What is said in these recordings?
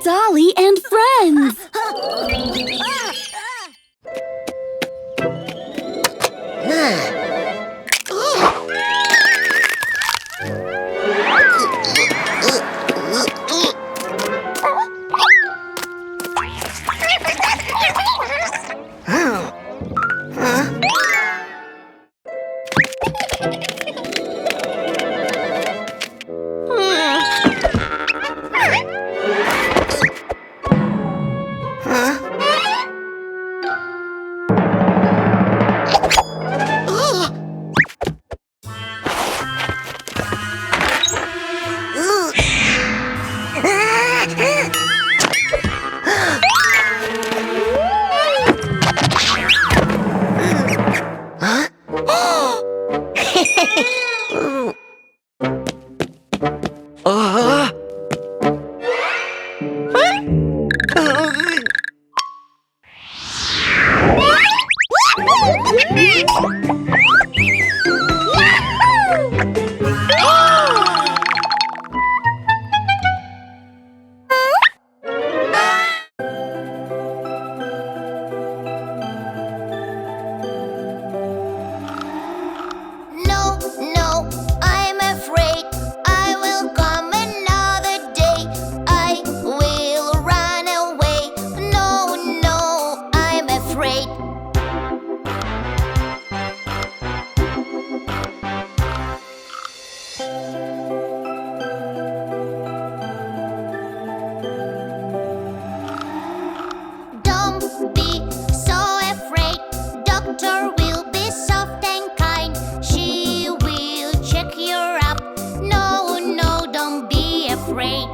Dolly and Friends! No, no, I'm afraid I will come another day. I will run away. No, no, I'm afraid. Don't be so afraid. Doctor will be soft and kind. She will check you up. No, no, don't be afraid.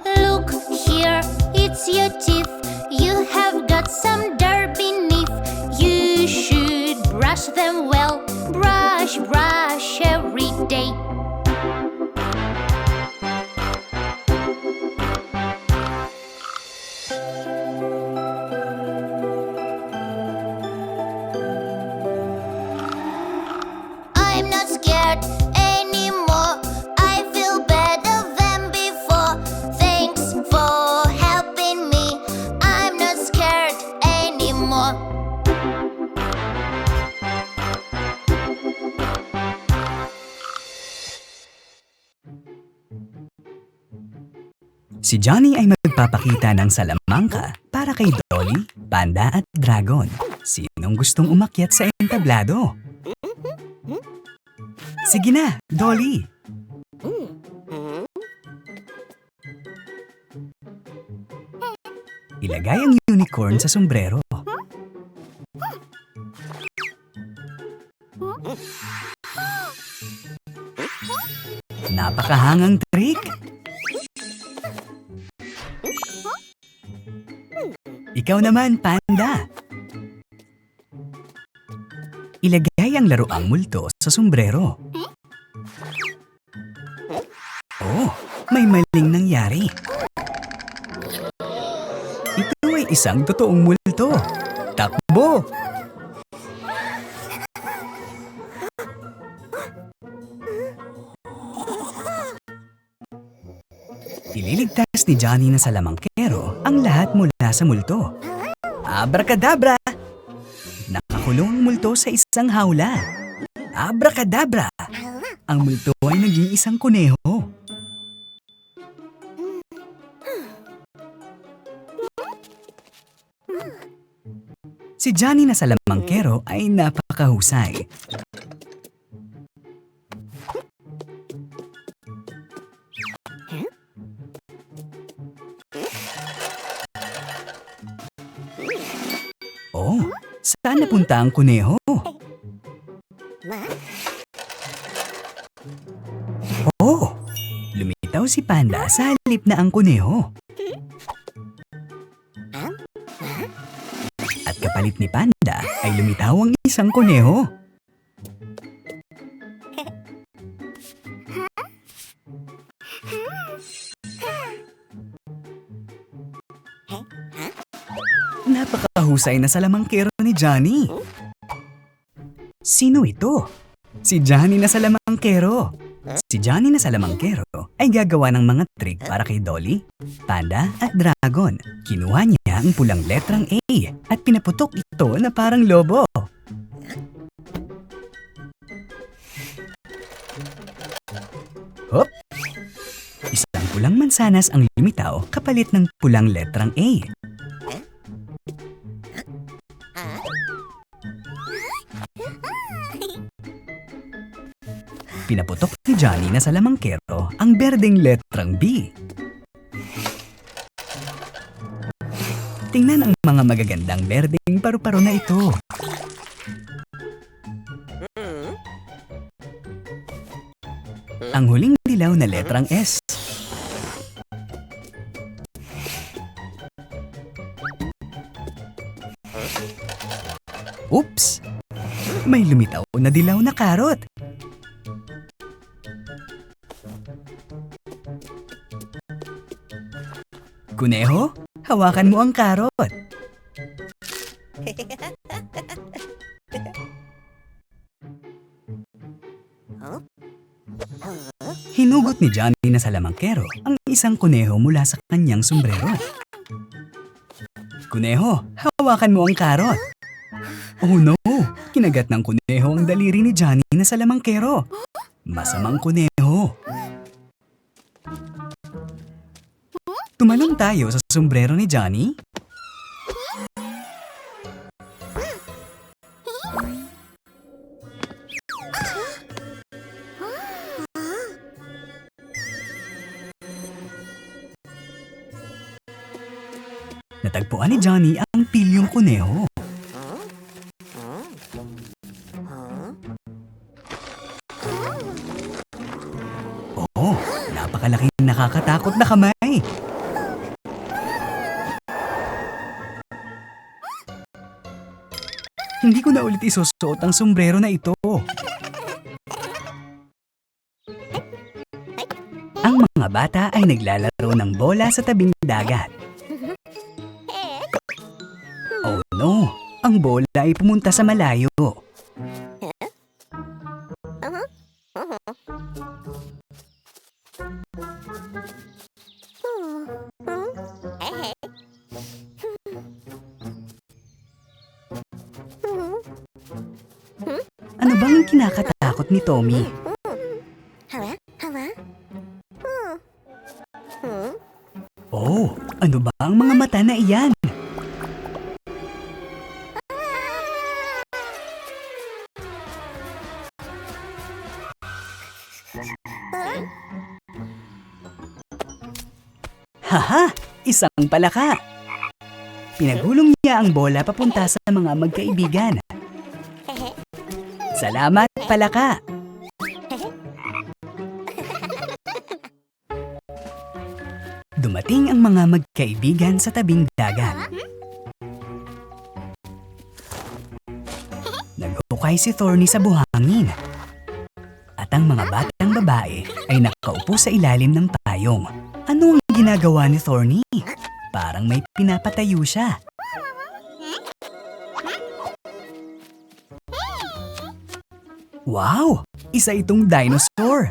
Look here, it's your teeth. You have got some dirt beneath. You should brush them well. Brush, brush every day. I'm not scared anymore. I feel better than before. Thanks for helping me. I'm not scared anymore. Si Johnny ay magpapakita ng salamangka para kay Dolly, Panda at Dragon. Sinong gustong umakyat sa entablado? Sige na, Dolly! Ilagay ang unicorn sa sombrero. Napakahangang trick! Ikaw naman, Panda! Ilagay ang laruang multo sa sombrero. Oh, may maling nangyari. Ito ay isang totoong multo. Takbo! Ililigtas ni Johnny na salamangkero ang lahat mula sa multo. Abracadabra! Nakakulong ang multo sa isang hawla. Abracadabra! Ang multo ay naging isang kuneho. Si Johnny na salamangkero ay napakahusay. Oh, saan napunta ang kuneho? Oh, lumitaw si Panda sa halip na ang kuneho. At kapalit ni Panda ay lumitaw ang isang kuneho. Napakahusay na salamangkero ni Johnny. Sino ito? Si Johnny na salamangkero. Si Johnny na salamangkero ay gagawa ng mga trick para kay Dolly, Panda at Dragon. Kinuha niya ang pulang letrang A at pinaputok ito na parang lobo. Hop! Isang pulang mansanas ang lumitaw kapalit ng pulang letrang A. Pinaputok ni Johnny na salamangkero ang berdeng letrang B. Tingnan ang mga magagandang berdeng paru-paro na ito. Ang huling dilaw na letrang S. Oops! May lumitaw na dilaw na karot. Kuneho, hawakan mo ang karot. Hinugot ni Johnny na salamangkero ang isang kuneho mula sa kanyang sombrero. Kuneho, hawakan mo ang karot. Oh no! Kinagat ng kuneho ang daliri ni Johnny na salamangkero. Masamang kuneho. Tumalong tayo sa sombrero ni Johnny. Natagpuan ni Johnny ang pilyong kuneho. Oh, napakalaking nakakatakot na kamay. Hindi ko na ulit isusuot ang sombrero na ito. Ang mga bata ay naglalaro ng bola sa tabing dagat. Oh no! Ang bola ay pumunta sa malayo. Ano bang kinakatakot ni Tommy? Oh, ano ba ang mga mata na iyan? Haha! Isang palaka! Pinagulong niya ang bola papunta sa mga magkaibigan. Salamat, palaka! Dumating ang mga magkaibigan sa tabing dagat. Naghukay si Thorny sa buhangin. At ang mga batang babae ay nakaupo sa ilalim ng payong. Ano ang ginagawa ni Thorny? Parang may pinapatayo siya. Wow! Isa itong dinosaur!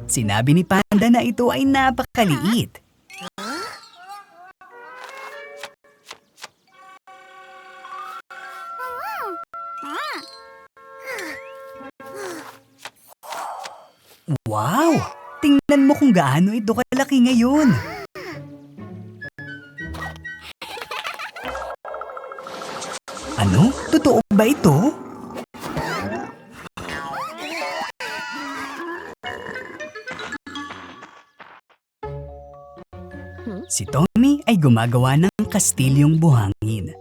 Sinabi ni Panda na ito ay napakaliit. Wow! Tingnan mo kung gaano ito kalaki ngayon. Ano? Totoo ba ito? Si Tommy ay gumagawa ng kastilyong buhangin.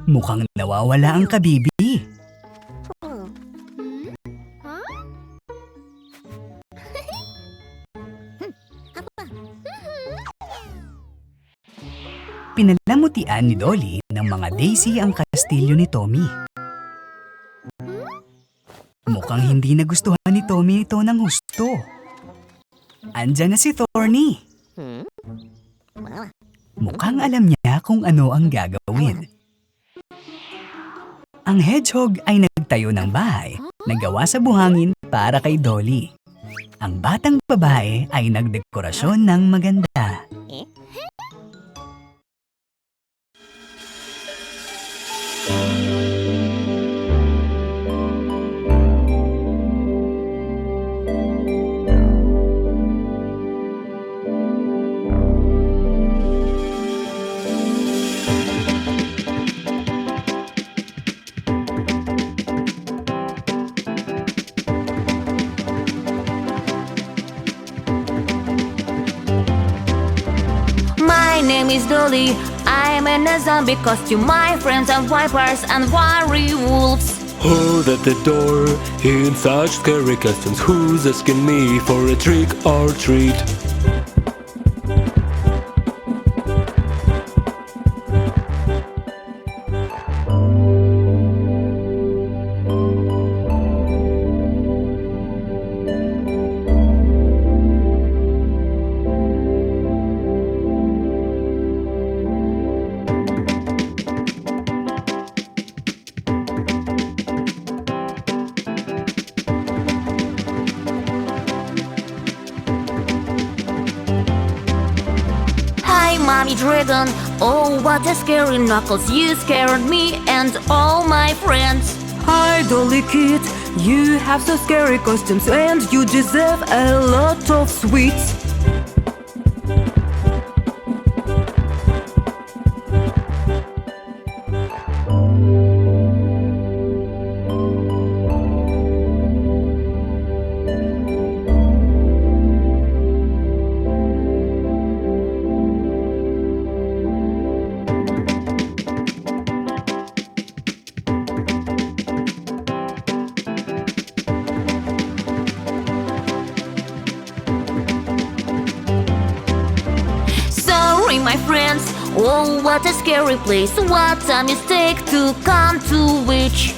Mukhang nawawala ang kabibi. Pinalamutian ni Dolly ng mga daisy ang kastilyo ni Tommy. Mukhang hindi nagustuhan ni Tommy ito ng husto. Andyan na si Thorny. Mukhang alam niya kung ano ang gagawin. Ang hedgehog ay nagtayo ng bahay na gawa sa buhangin para kay Dolly. Ang batang babae ay nagdekorasyon ng maganda. My name is Dolly. I'm in a zombie costume. My friends are vipers and werewolves. Hold at the door in such scary costumes. Who's asking me for a trick or treat? Hi, Mommy Dragon. Oh, what a scary knuckles. You scared me and all my friends. Hi, Dolly Kid. You have so scary costumes and you deserve a lot of sweets. Sorry, my friends. Oh, what a scary place. What a mistake to come to which.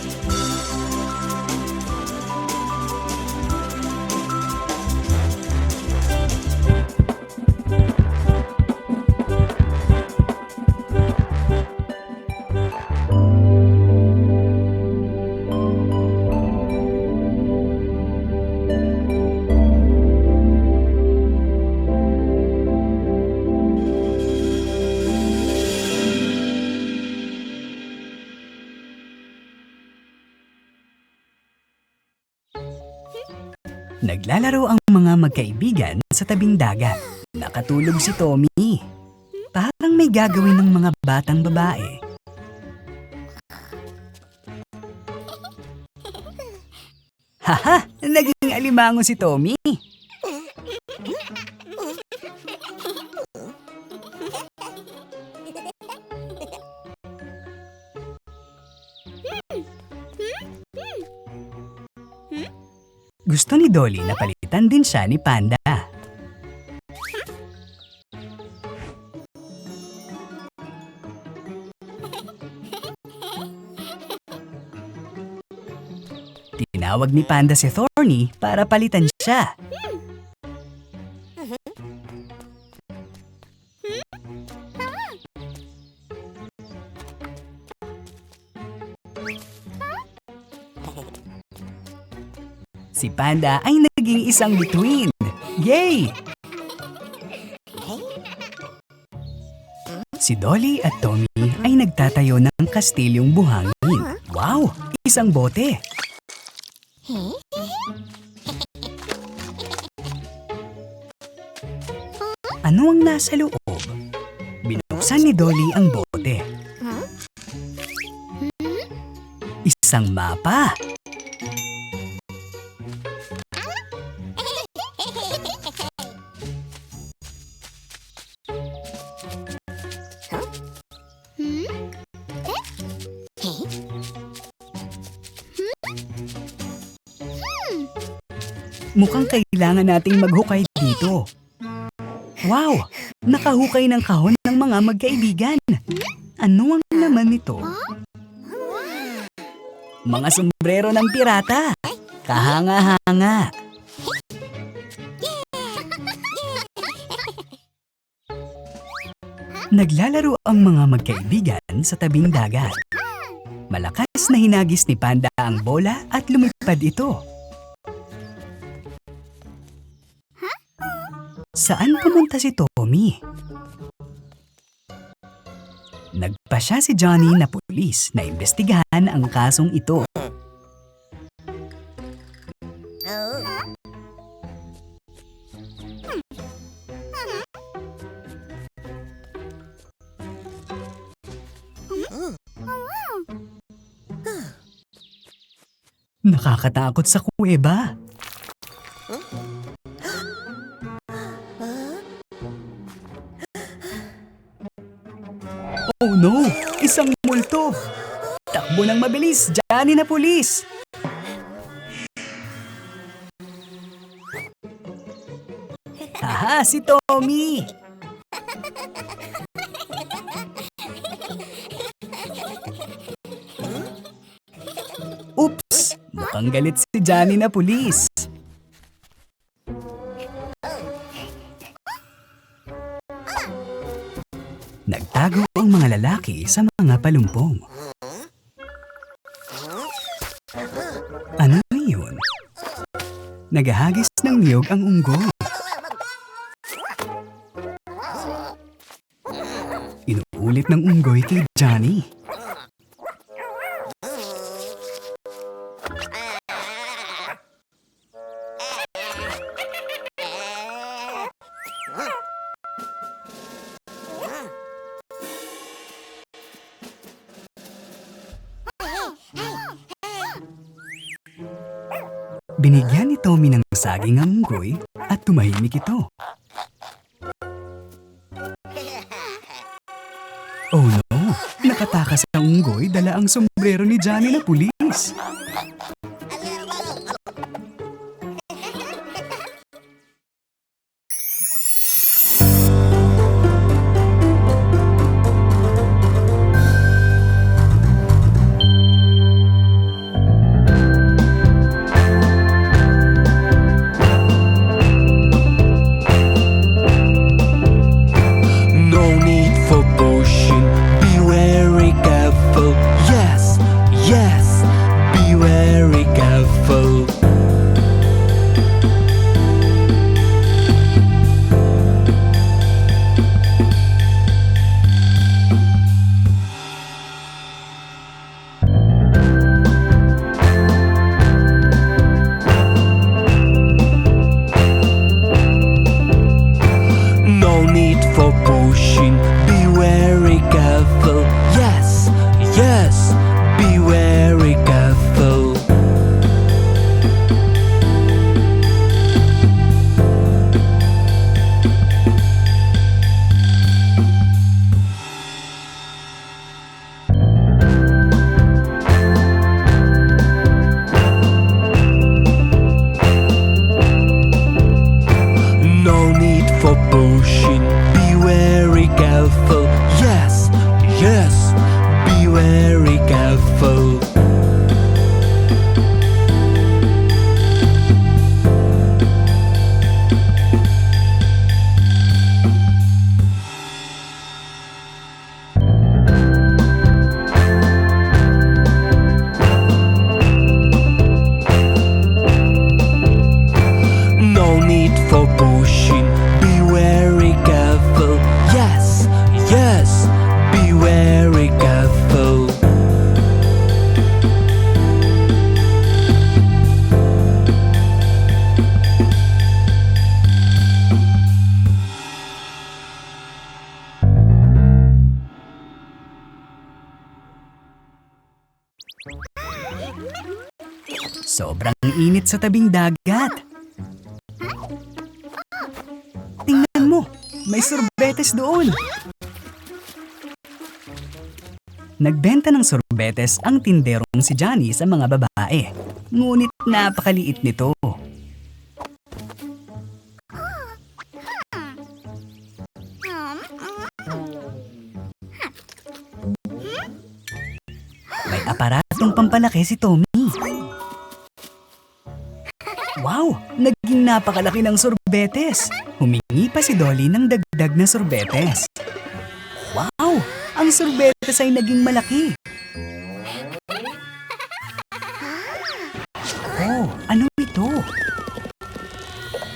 Naglalaro ang mga magkaibigan sa tabing dagat. Nakatulog si Tommy. Parang may gagawin ng mga batang babae. Haha! Naging alimango si Tommy. Gusto ni Dolly na palitan din siya ni Panda. Tinawag ni Panda si Thorny para palitan siya. Si Panda ay naging isang bituin. Yay! Si Dolly at Tommy ay nagtatayo ng kastilyong buhangin. Wow! Isang bote! Ano ang nasa loob? Binuksan ni Dolly ang bote. Isang mapa! Mukhang kailangan nating maghukay dito. Wow! Nakahukay ng kahon ng mga magkaibigan. Ano ang laman nito? Mga sombrero ng pirata. kahanga-hanga. Naglalaro ang mga magkaibigan sa tabing dagat. Malakas na hinagis ni Panda ang bola at lumipad ito. Saan pumunta si Tommy? Nagpasya si Johnny na pulis na imbestigahan ang kasong ito. Nakakatakot sa kuweba. Oh no! Isang multo! Takbo ng mabilis! Johnny na pulis! Haha! Si Tommy! Oops! Mukhang galit si Johnny na pulis. Nagtago ang mga lalaki sa mga palumpong. Ano yun? Naghahagis ng niyog ang unggoy. Inuulit ng unggoy kay Johnny. Binigyan ni Tommy ng saging ang unggoy at tumahimik ito. Oh no! Nakatakas ang unggoy dala ang sombrero ni Johnny na pulis. No need for pushing, be very careful. Yes, yes, be very careful. No need for pushing, be very careful. Yes, yes, be very careful. No need for pushing, be very careful. Yes, yes, be very careful. No need for pushing, be very careful. Yes, yes, be very careful. Sobrang init sa tabing dagat. Tingnan mo, may sorbetes doon. Nagbenta ng sorbetes ang tinderong si Johnny sa mga babae. Ngunit napakaliit nito. May aparatong pampalaki si Tommy. Wow! Naging napakalaki ng sorbetes. Humingi pa si Dolly ng dagdag na sorbetes. Wow! Ang sorbetes ay naging malaki. Oh, ano ito?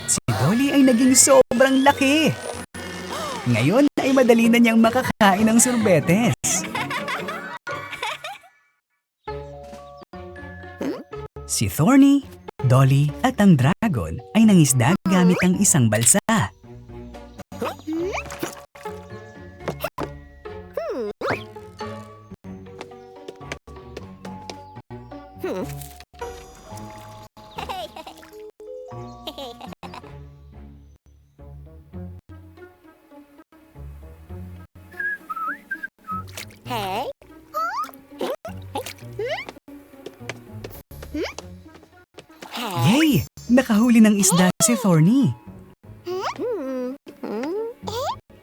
Si Dolly ay naging sobrang laki. Ngayon ay madali na niyang makakain ng sorbetes. Si Thorny, Dolly at ang dragon ay nangisda gamit ang isang balsa. Yay! Nakahuli ng isda si Thorny.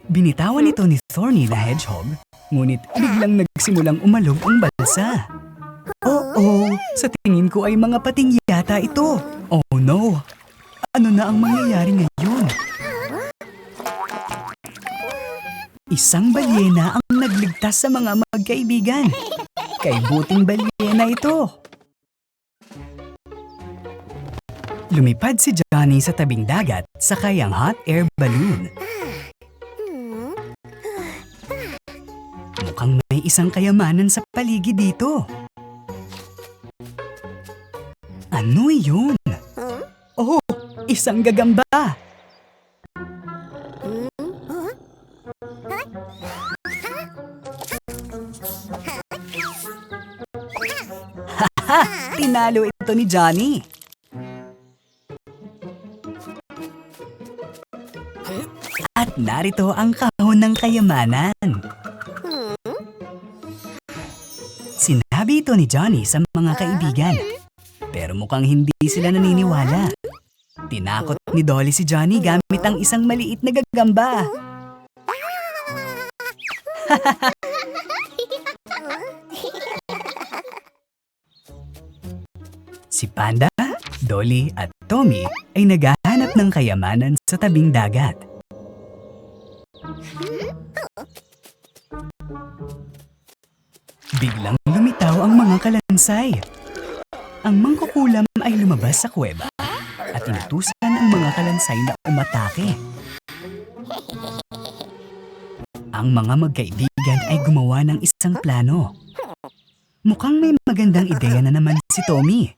Binitawan ito ni Thorny na hedgehog, ngunit biglang nagsimulang umalog ang balsa. Oh, sa tingin ko ay mga pating yata ito. Oh no! Ano na ang mangyayari ngayon? Isang balyena ang nagligtas sa mga magkaibigan. Kay buting balyena ito. Lumipad si Johnny sa tabing dagat sakay ang hot air balloon. Mukhang may isang kayamanan sa paligid dito. Ano yun? Oh, isang gagamba! Haha! Tinalo ito ni Johnny. At narito ang kahon ng kayamanan. Sinabi ito ni Johnny sa mga kaibigan. Pero mukhang hindi sila naniniwala. Tinakot ni Dolly si Johnny gamit ang isang maliit na gagamba. Si Panda, Dolly at Tommy ay naghahanap ng kayamanan sa tabing dagat. Biglang lumitaw ang mga kalansay. Ang mangkukulam ay lumabas sa kuweba at inutusan ang mga kalansay na umatake. Ang mga magkaibigan ay gumawa ng isang plano. Mukhang may magandang ideya na naman si Tommy.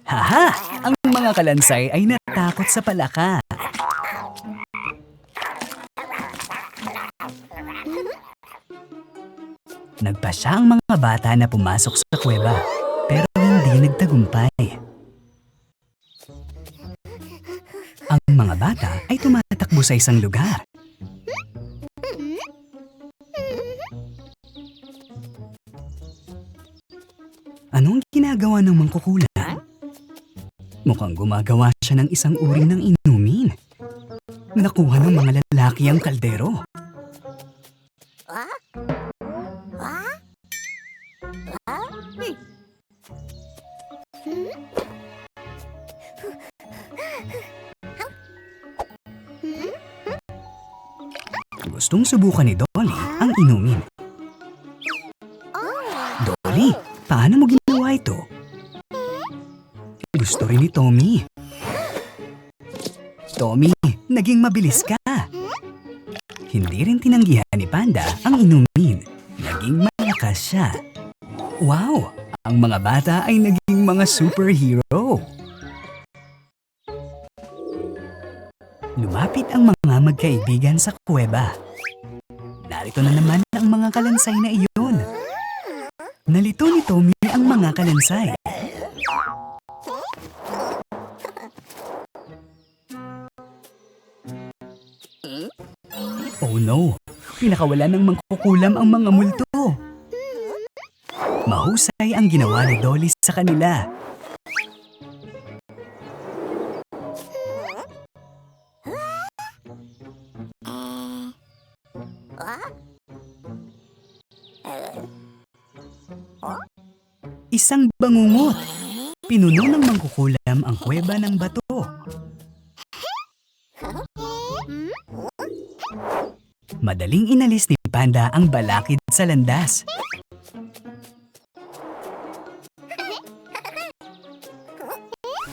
Haha! Ang mga kalansay ay natakot sa palaka. Nagpasya ang mga bata na pumasok sa kuweba, pero hindi nagtagumpay. Ang mga bata ay tumatakbo sa isang lugar. Anong ginagawa ng mangkukulam? Mukhang gumagawa siya ng isang uri ng inumin. Nakuha ng mga lalaki ang kaldero. Gustong subukan ni Dolly ang inumin. Dolly, paano mo ginawa ito? Gusto rin ni Tommy. Tommy, naging mabilis ka. Hindi rin tinanggihan ni Panda ang inumin. Naging malakas siya. Wow! Ang mga bata ay naging mga superhero. Lumapit ang mga magkaibigan sa kuweba. Narito na naman ang mga kalansay na iyon. Nalito ni Tommy ang mga kalansay. Oh no! Pinakawalan ng mangkukulam ang mga multo. Mahusay ang ginawa ni Dolly sa kanila. Isang bangungot. Pinuno ng mangkukulam ang kuweba ng bato. Madaling inalis ni Panda ang balakid sa landas.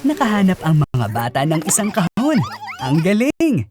Nakahanap ang mga bata ng isang kahon. Ang galing!